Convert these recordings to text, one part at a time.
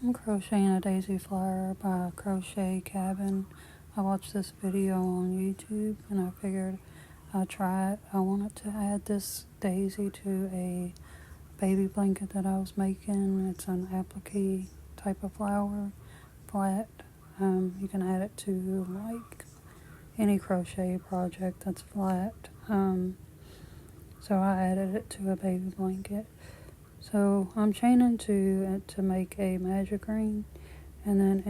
I'm crocheting a daisy flower by Crochet Cabin. I watched this video on YouTube and I figured I'd try it. I wanted to add this daisy to a baby blanket that I was making. It's an applique type of flower, flat. You can add it to like any crochet project that's flat. So I added it to a baby blanket. So I'm chaining to make a magic ring, and then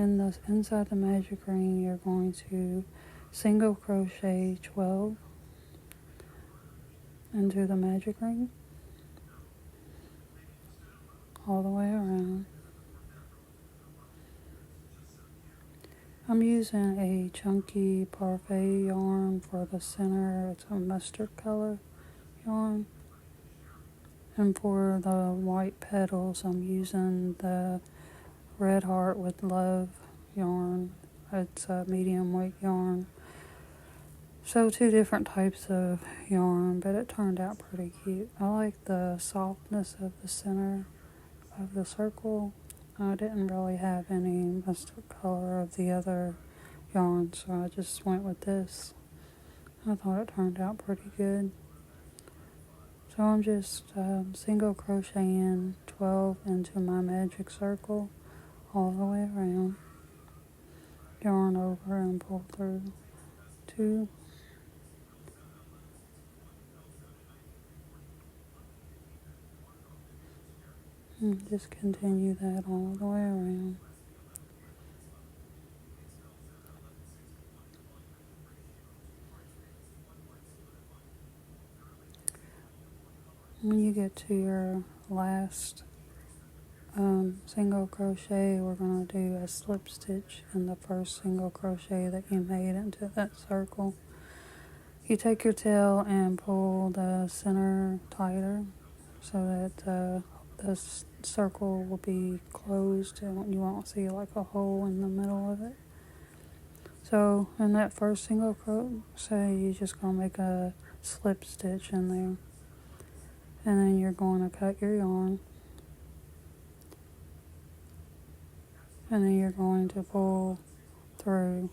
inside the magic ring you're going to single crochet 12 into the magic ring all the way around. I'm using a chunky parfait yarn for the center. It's a mustard color yarn. And for the white petals, I'm using the Red Heart with Love yarn. It's a medium weight yarn. So 2 different types of yarn, but it turned out pretty cute. I like the softness of the center of the circle. I didn't really have any mustard color of the other yarn, so I just went with this. I thought it turned out pretty good. So I'm just single crocheting 12 into my magic circle all the way around. Yarn over and pull through 2. And just continue that all the way around. When you get to your last single crochet, we're going to do a slip stitch in the first single crochet that you made into that circle. You take your tail and pull the center tighter so that the circle will be closed and you won't see like a hole in the middle of it. So in that first single crochet, you're just going to make a slip stitch in there. And then you're going to cut your yarn. And then you're going to pull through.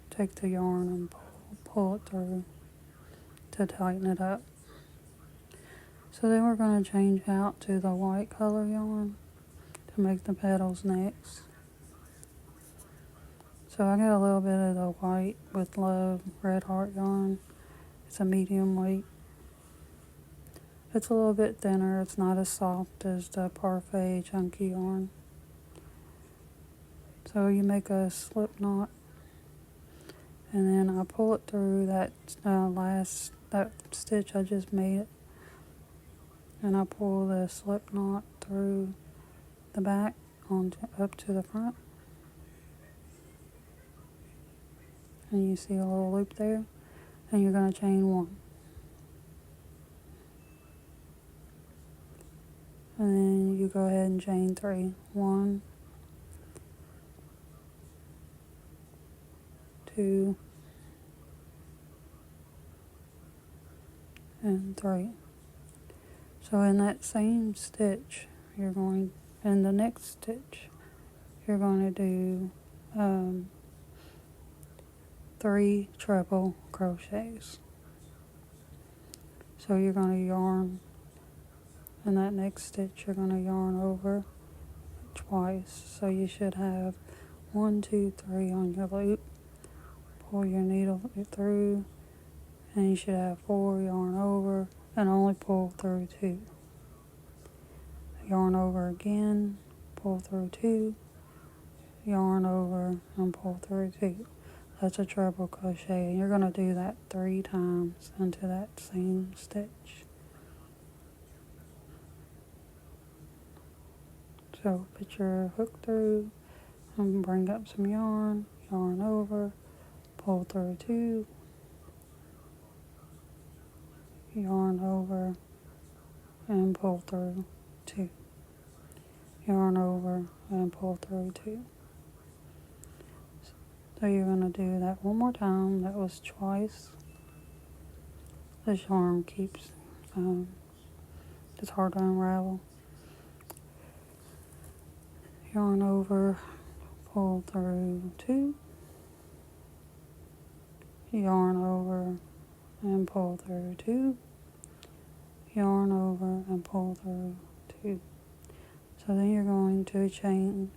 Take the yarn and pull it through to tighten it up. So then we're going to change out to the white color yarn to make the petals next. So I got a little bit of the white with Love Red Heart yarn. It's a medium weight. It's a little bit thinner. It's not as soft as the Parfait chunky yarn. So you make a slip knot, and then I pull it through that that stitch I just made, and I pull the slip knot through the back up to the front, and you see a little loop there, and you're going to chain 1. And then you go ahead and chain 3. 1, 2, and 3. So in that same stitch, in the next stitch, you're going to do 3 treble crochets. So you're going to yarn, in that next stitch, you're going to yarn over twice. So you should have 1, 2, 3 on your loop. Pull your needle through, and you should have 4, yarn over, and only pull through 2. Yarn over again, pull through 2, yarn over, and pull through 2. That's a treble crochet, and you're going to do that 3 times into that same stitch. So put your hook through and bring up some yarn, yarn over, pull through 2, yarn over, and pull through 2. Yarn over and pull through 2. So you're going to do that one more time. That was twice. This yarn it's hard to unravel. yarn over, pull through 2, yarn over and pull through 2, yarn over and pull through 2. So then you're going to chain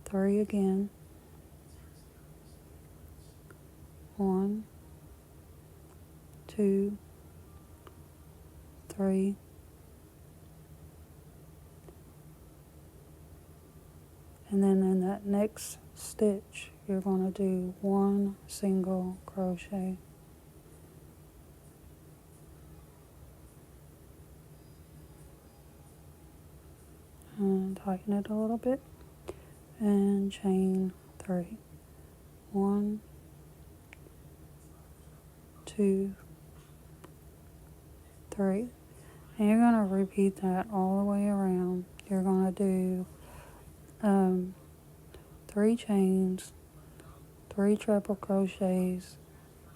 3 again. 1, 2, 3, and then in that next stitch you're going to do 1 single crochet. And tighten it a little bit and chain 3. 1, 2, 3. And you're going to repeat that all the way around. You're going to do 3 chains, 3 treble crochets,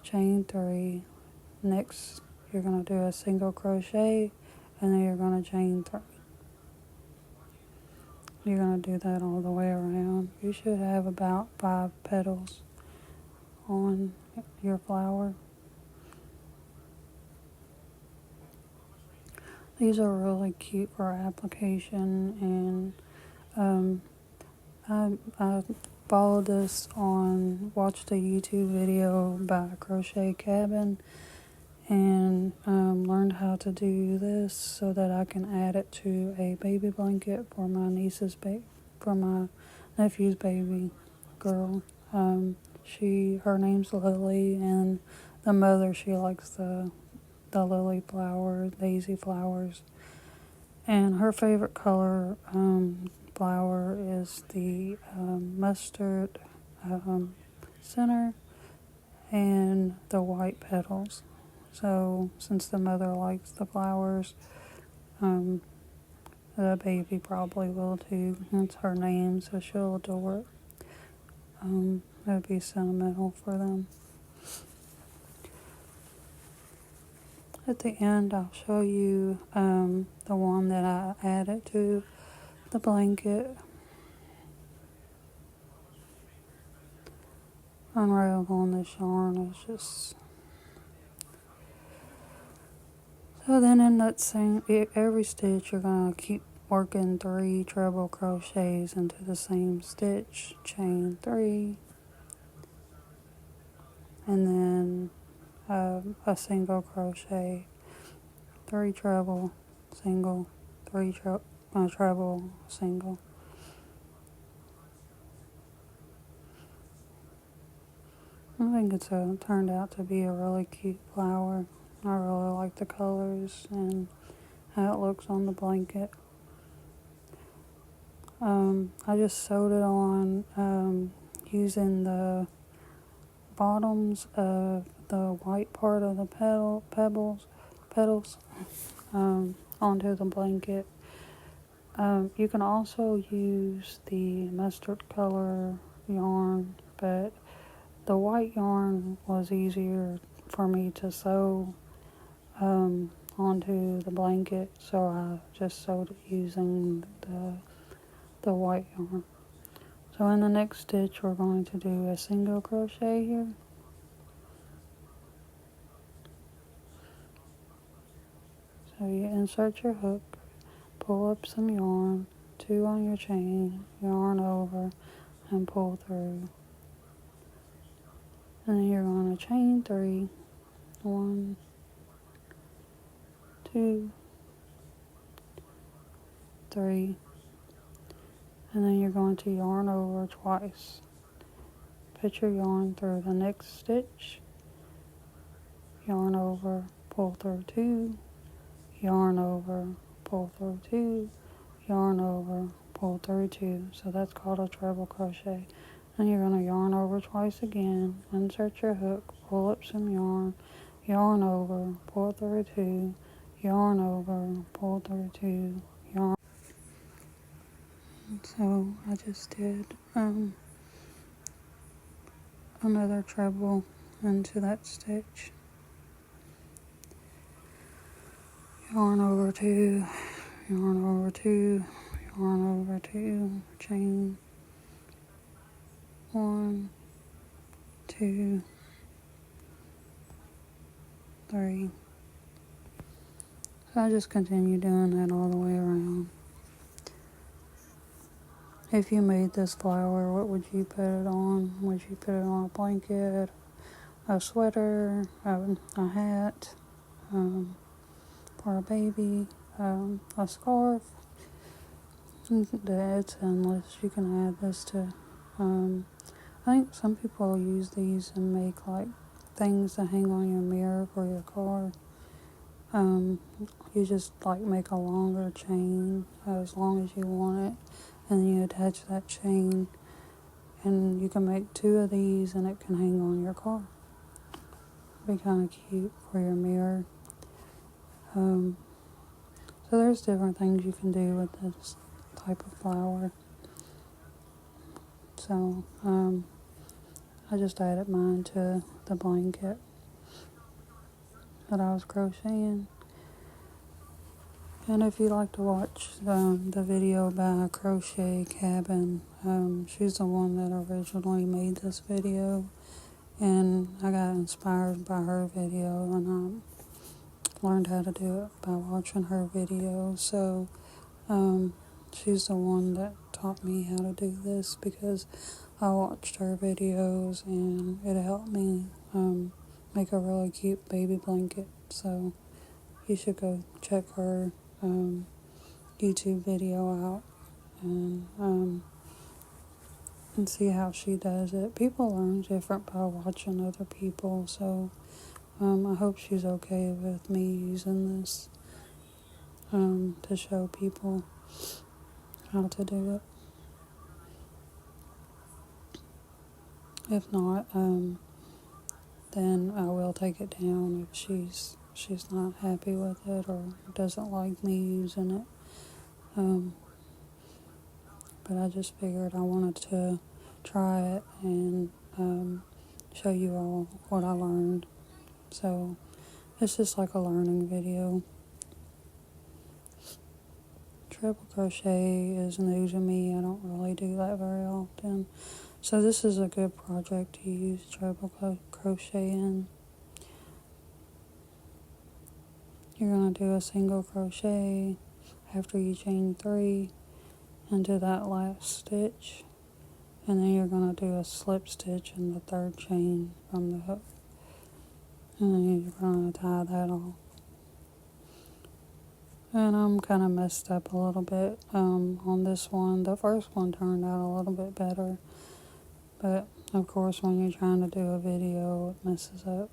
chain 3. Next you're going to do a single crochet, and then you're going to chain 3. You're going to do that all the way around. You should have about 5 petals on your flower. These are really cute for application, and I followed this watched a YouTube video by Crochet Cabin, and learned how to do this so that I can add it to a baby blanket for my for my nephew's baby girl. Her name's Lily, and the mother, she likes the lily flowers, daisy flowers, and her favorite color flower is the mustard center and the white petals. So since the mother likes the flowers, the baby probably will too. It's her name, so she'll adore it. It would be sentimental for them. At the end, I'll show you the one that I added to the blanket. Unraveling this yarn is just... So then in that same, every stitch you're going to keep working 3 treble crochets into the same stitch, chain 3, and then a single crochet, 3 treble, single, 3 treble, single. I think it's turned out to be a really cute flower. I really like the colors and how it looks on the blanket. I just sewed it on using the bottoms of the white part of the petals onto the blanket. You can also use the mustard color yarn, but the white yarn was easier for me to sew onto the blanket, so I just sewed it using the white yarn. So in the next stitch we're going to do a single crochet here. So you insert your hook, pull up some yarn, 2 on your chain, yarn over, and pull through. And then you're going to chain 3, 1, 2, 3, and then you're going to yarn over twice. Put your yarn through the next stitch, yarn over, pull through 2, yarn over, pull through 2, yarn over, pull through 2. So that's called a treble crochet. Then you're going to yarn over twice again, insert your hook, pull up some yarn, yarn over, pull through 2, yarn over, pull through 2, yarn. So I just did another treble into that stitch. Yarn over 2, yarn over 2, yarn over 2, chain 1, 2, 3. So I just continue doing that all the way around. If you made this flower, what would you put it on? Would you put it on a blanket, a sweater, a hat, for a baby, a scarf? It's endless. You can add this to, I think some people use these and make like things to hang on your mirror for your car. You just like make a longer chain as long as you want it, and then you attach that chain, and you can make 2 of these and it can hang on your car. Be kind of cute for your mirror. So there's different things you can do with this type of flower. So I just added mine to the blanket that I was crocheting. And if you like to watch the video by Crochet Cabin, she's the one that originally made this video, and I got inspired by her video, and I learned how to do it by watching her video. So she's the one that taught me how to do this, because I watched her videos and it helped me make a really cute baby blanket. So you should go check her YouTube video out and see how she does it. People learn different by watching other people, so I hope she's okay with me using this to show people how to do it. If not, then I will take it down if she's not happy with it or doesn't like me using it. But I just figured I wanted to try it and show you all what I learned. So it's just like a learning video. Triple crochet is new to me. I don't really do that very often. So this is a good project to use treble crochet in. You're going to do a single crochet after you chain 3 into that last stitch, and then you're going to do a slip stitch in the 3rd chain from the hook, and then you're going to tie that off. And I'm kind of messed up a little bit on this one. The first one turned out a little bit better, but of course when you're trying to do a video it messes up.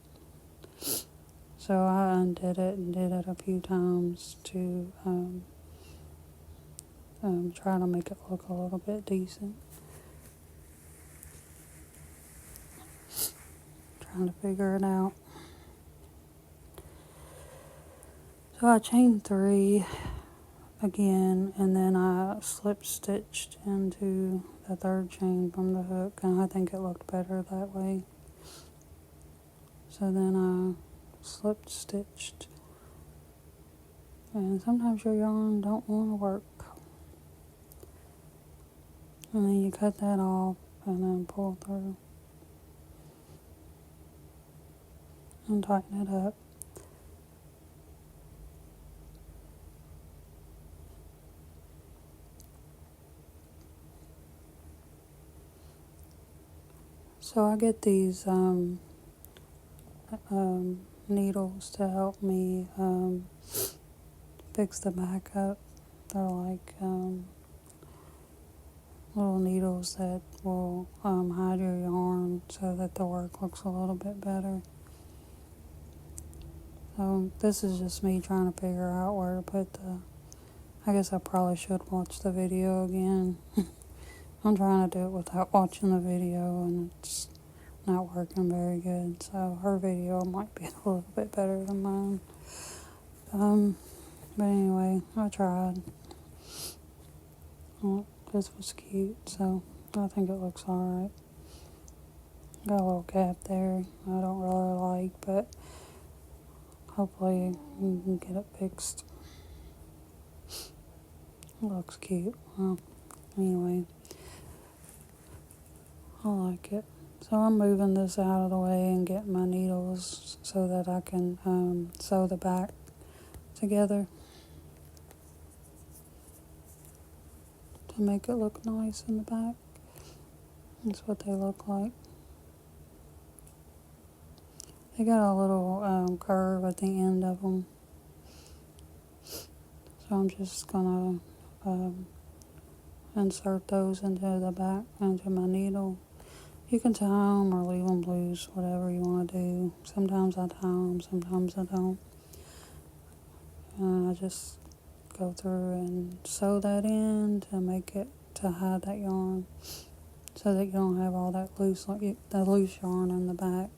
So I undid it and did it a few times to try to make it look a little bit decent. Trying to figure it out. So I chained 3 again, and then I slip stitched into the 3rd chain from the hook, and I think it looked better that way. So then I slip stitched, and sometimes your yarn don't want to work, and then you cut that off and then pull through and tighten it up. So I get these needles to help me fix the back up. They're like little needles that will hide your yarn so that the work looks a little bit better. So this is just me trying to figure out where to put I guess I probably should watch the video again. I'm trying to do it without watching the video, and it's not working very good. So her video might be a little bit better than mine. But anyway, I tried. Well, this was cute, so I think it looks alright. Got a little gap there I don't really like, but hopefully you can get it fixed. It looks cute. Well, anyway, I like it. So I'm moving this out of the way and getting my needles so that I can sew the back together to make it look nice in the back. That's what they look like. They got a little curve at the end of them. So I'm just gonna insert those into the back, into my needle. You can tie them or leave them loose, whatever you want to do. Sometimes I tie them, sometimes I don't. And I just go through and sew that in to make it, to hide that yarn, so that you don't have all that loose yarn in the back.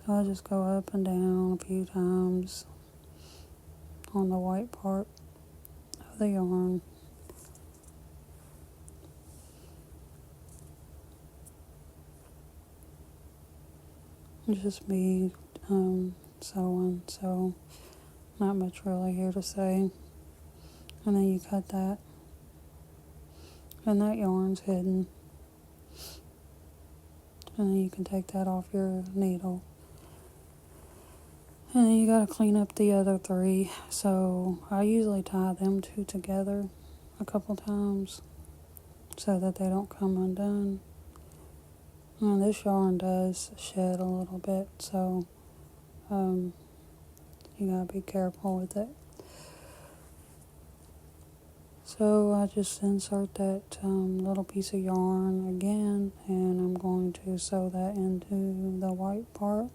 So I just go up and down a few times on the white part of the yarn. It's just me sewing, so not much really here to say. And then you cut that, and that yarn's hidden. And then you can take that off your needle. And then you gotta clean up the other three. So I usually tie them two together a couple times so that they don't come undone. And this yarn does shed a little bit, so you gotta be careful with it. So I just insert that little piece of yarn again, and I'm going to sew that into the white part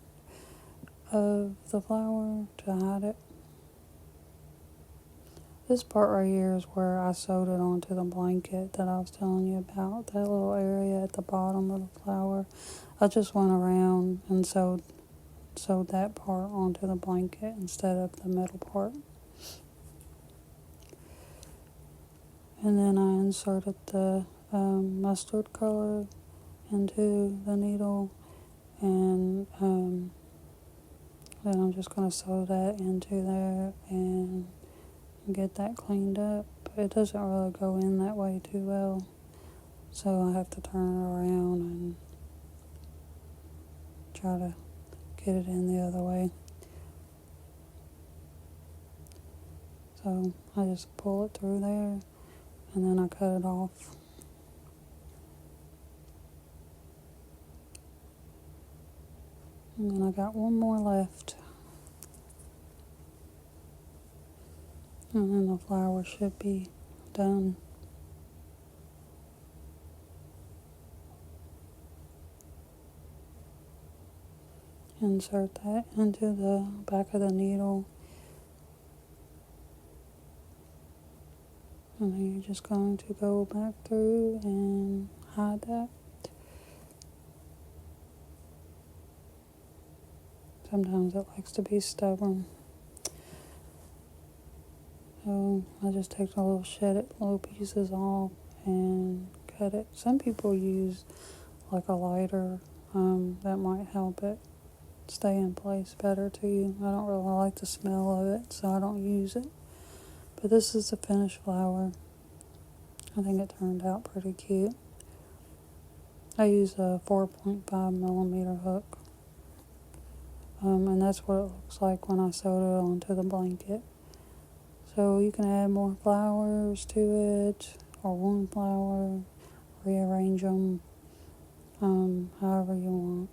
of the flower to hide it. This part right here is where I sewed it onto the blanket that I was telling you about, that little area at the bottom of the flower. I just went around and sewed that part onto the blanket instead of the middle part. And then I inserted the mustard color into the needle, and then I'm just going to sew that into there and get that cleaned up. It doesn't really go in that way too well, so I have to turn it around and try to get it in the other way. So I just pull it through there, and then I cut it off. And then I got one more left. And then the flower should be done. Insert that into the back of the needle. And then you're just going to go back through and hide that. Sometimes it likes to be stubborn. So I just take the little pieces off and cut it. Some people use like a lighter, that might help it stay in place better too. I don't really like the smell of it, so I don't use it. But this is the finished flower. I think it turned out pretty cute. I use a 4.5 millimeter hook. And that's what it looks like when I sewed it onto the blanket. So you can add more flowers to it, or one flower, rearrange them, however you want.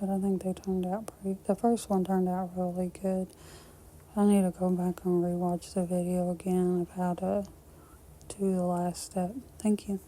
But I think they turned out the first one turned out really good. I need to go back and rewatch the video again of how to do the last step. Thank you.